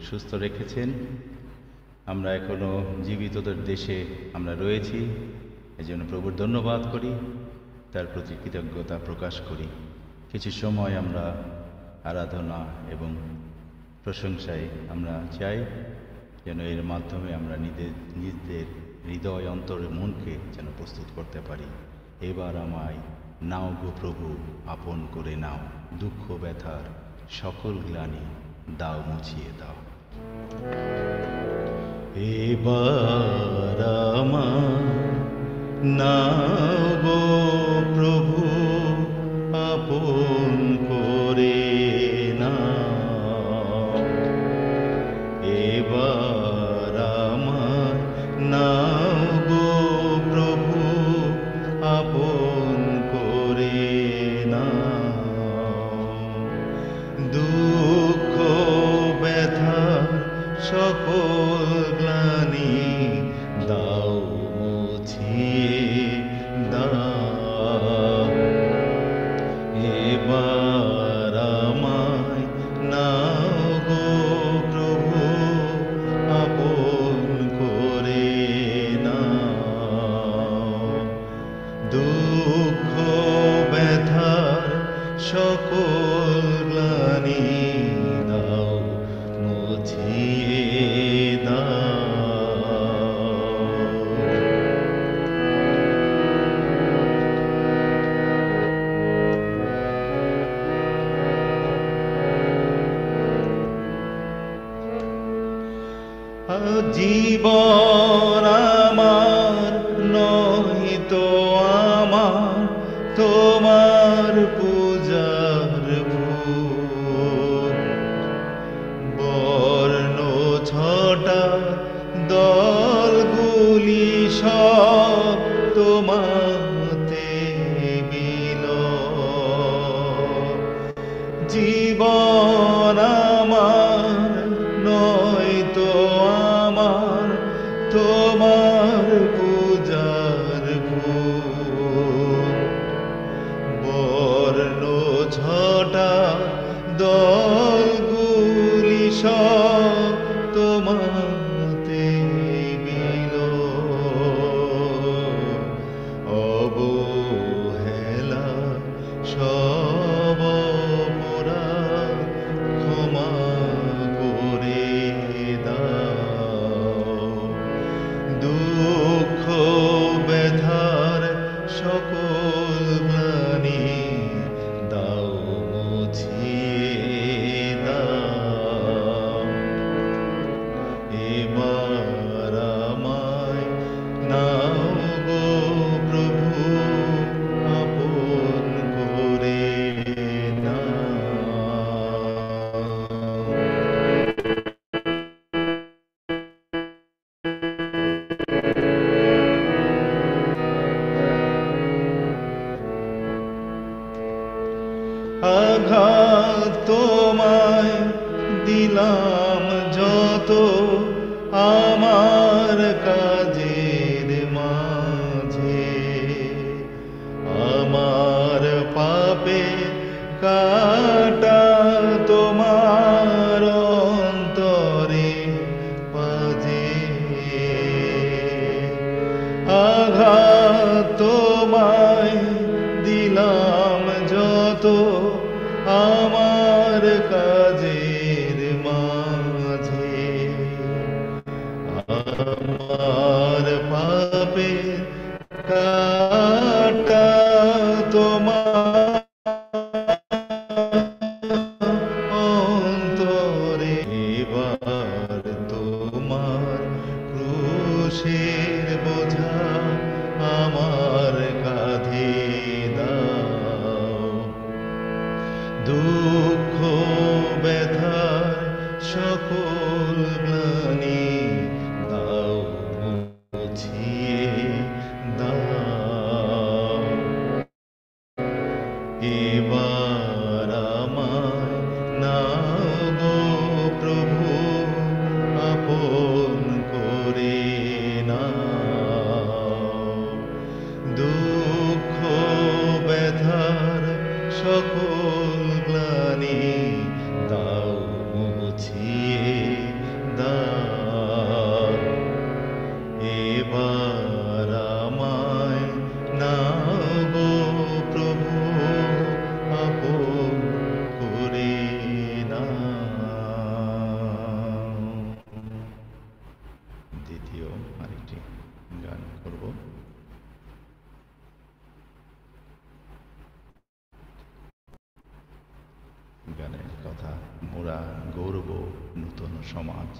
সুস্থ রেখেছেন। আমরা এখনো জীবিতদের দেশে আমরা রয়েছি, এজন্য প্রভুর ধন্যবাদ করি, তার প্রতি কৃতজ্ঞতা প্রকাশ করি। কিছু সময় আমরা আরাধনা এবং প্রশংসায় আমরা চাই, যেন এর মাধ্যমে আমরা নিজেদের হৃদয় অন্তরের মনকে যেন প্রস্তুত করতে পারি। এবার আমায় নাও গো প্রভু, আপন করে নাও, দুঃখ ব্যথার সকল গ্লানি দাও মুছিয়ে দাও। এবার আমায় নাও গো প্রভু, আপন করে নাও। এবার আমায় নাও গো প্রভু, আপন করে নাও। দুঃখ ব্যথার সকল গ্লানি দাও মুছিয়ে দাও। এবার আমায় নাও গো প্রভু, আপন করে নাও। দুঃখ ব্যথার সকল গ্লানি দাও মুছিয়ে দাও। জীবন আমার নয় তো আমার, তোমার পূজার ভোগ। বর্ণ ছটা দলগুলি সব তোমাতে বিলয়। জীবন আমার নয় তো আমার, তোমার পূজার ভোগ। বর্ণ ছটা দলগুলি সব তোমাতে বিলয়। অবহেলা সব অপরাধ ক্ষমা করে দাও। দুঃখ ব্যথার সকল গ্লানি দাও মুছিয়ে দাও। এবার আমায় নাও গো প্রভু, আপন করে নাও। আঘাত তোমায় দিলাম যত আমার কাজের মাঝে। আমার পাপে কাটা তোমার অন্তরে পাজে। আঘাত তোমায় দিলাম যত আমার কাজের মাঝে। আমার পাপে কাটা তোমার অন্তরে। এবার তোমার ক্রুশের বোঝা আমার কাঁধে দাও। দুঃখ ব্যথার সকল গ্লানি দাও মুছিয়ে দাও। এবার আমায় নাও গো প্রভু, আপন করে নাও। দুঃখ ব্যথার সকল গ্লানি দাও মুছিয়ে নূতন সমাজ,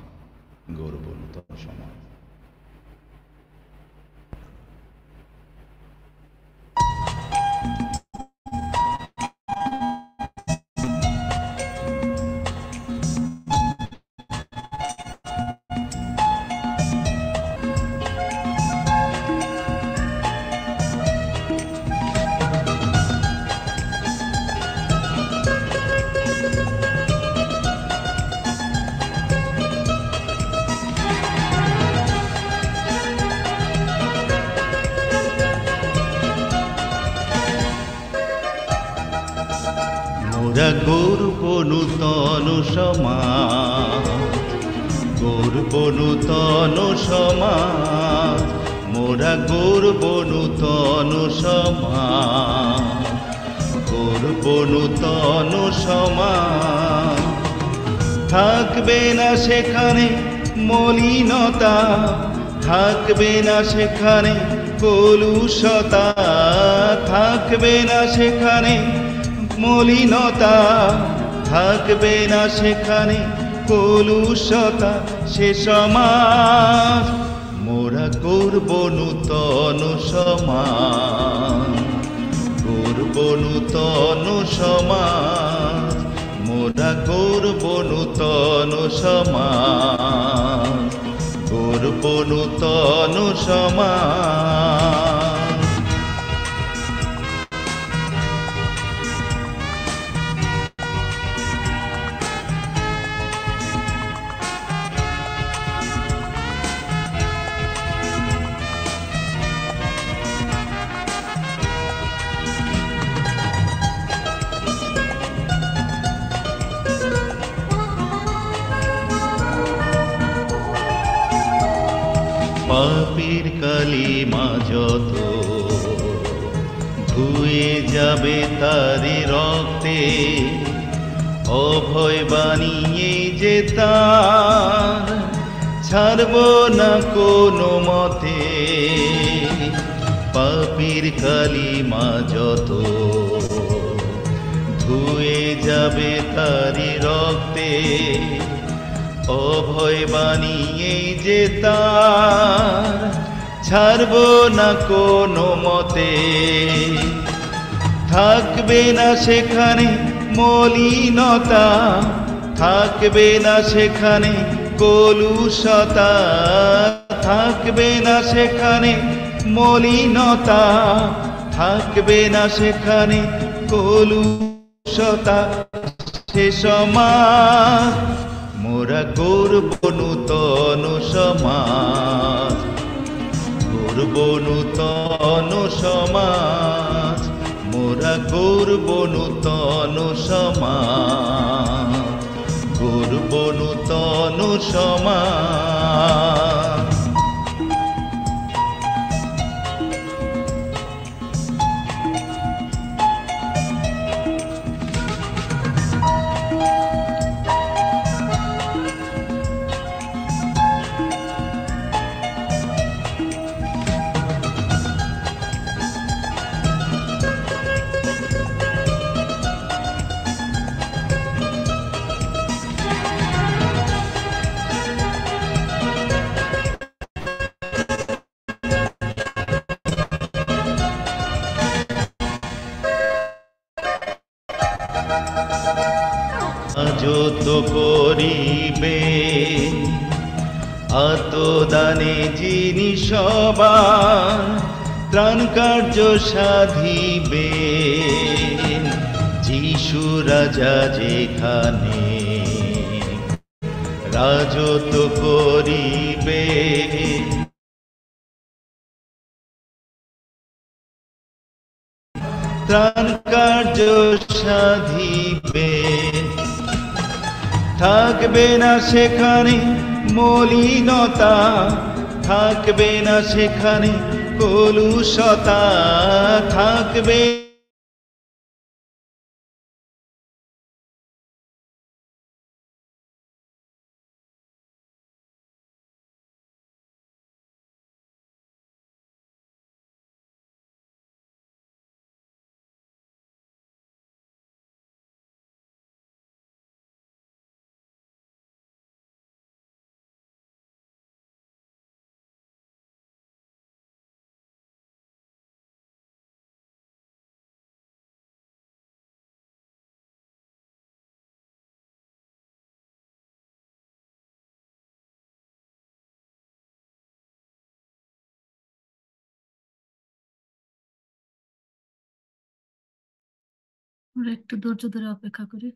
গড়ব নূতন সমাজ। মোরা গর্ব নূতন সমাজ, গর্ব নূতন সমাজ, মোরা গর্ব নূতন সমাজ, গর্ব নূতন সমাজ। থাকবে না সেখানে মলিনতা, থাকবে না সেখানে কলুষতা, থাকবে না সেখানে মলিনতা, থাকবে না সেখানে কলুষতা। সে সমাজ মোরা গর্ব নূতন সমাজ, গর্ব নূতন সমাজ, মোরা গর্ব নূতন সমাজ, গর্ব নূতন সমাজ। পাপের কালিমা যত ধুয়ে যাবে তারি রক্তে, অভয় বানিয়ে যে তার ছাড়ব না কোনো মতে। পাপের কালিমা যত ধুয়ে যাবে তারি রক্তে, অভয় বানিয়ে যে তার ছাড়ব না কোনো মতে। থাকবে না সেখানে মলিনতা, থাকবে না সেখানে কলুষতা, থাকবে না সেখানে মলিনতা, থাকবে না সেখানে কলুষতা। সে সমাজ মোরা গর্ব নূতন সমাজ, গর্ব নূতন সমাজ, মোরা গর্ব নূতন সমাজ, গর্ব নূতন সমাজ। যত করিবে আত্মদানে যিনি সবার ত্রাণ কার্য সাধিবে। যিশু রাজা যেখানে রাজত্ব করিবে, ত্রাণ কার্য সাধিবে। থাকবে না সেখানে মলিনতা, থাকবে না সেখানে কলুষতা, থাকবে আমরা একটু ধৈর্য ধরে অপেক্ষা করি।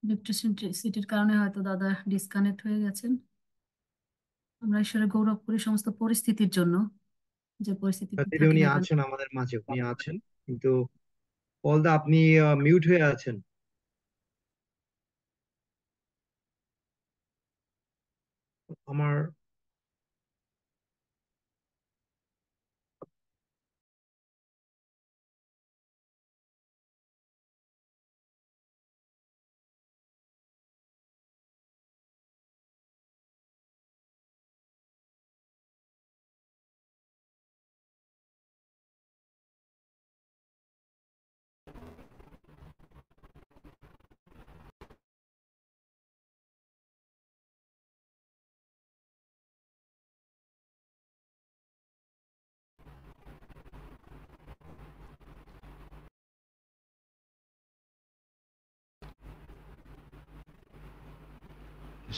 ইলেকট্রিসিটির কারণে হয়তো দাদা ডিসকানেক্ট হয়ে গেছেন। আমরা ঈশ্বরের গৌরব করি সমস্ত পরিস্থিতির জন্য, যে পরিস্থিতিতে দিদি থাকি উনি না কেন। আছেন, আমাদের মাঝে উনি আছেন, কিন্তু পলদা আপনি মিউট হয়ে আছেন। আমার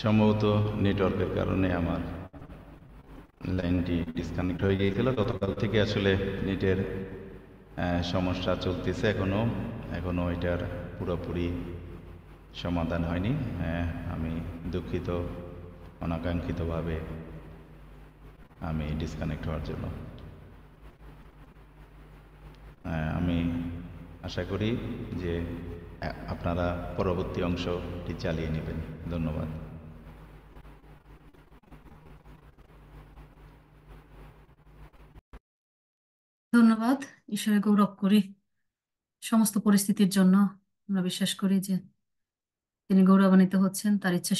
সম্ভবত নেটওয়ার্কের কারণে আমার লাইনটি ডিসকানেক্ট হয়ে গিয়েছিল। গতকাল থেকে আসলে নেটের সমস্যা চলতেছে এখনো এখনো এটার পুরোপুরি সমাধান হয়নি। আমি দুঃখিত অনাকাঙ্ক্ষিতভাবে আমি ডিসকানেক্ট হওয়ার জন্য। আমি আশা করি যে আপনারা পরবর্তী অংশটি চালিয়ে নেবেন। ধন্যবাদ। ধন্যবাদ। ঈশ্বরের গৌরব করি সমস্ত পরিস্থিতির জন্য। আমরা বিশ্বাস করি যে তিনি গৌরবান্বিত হচ্ছেন, তার ইচ্ছা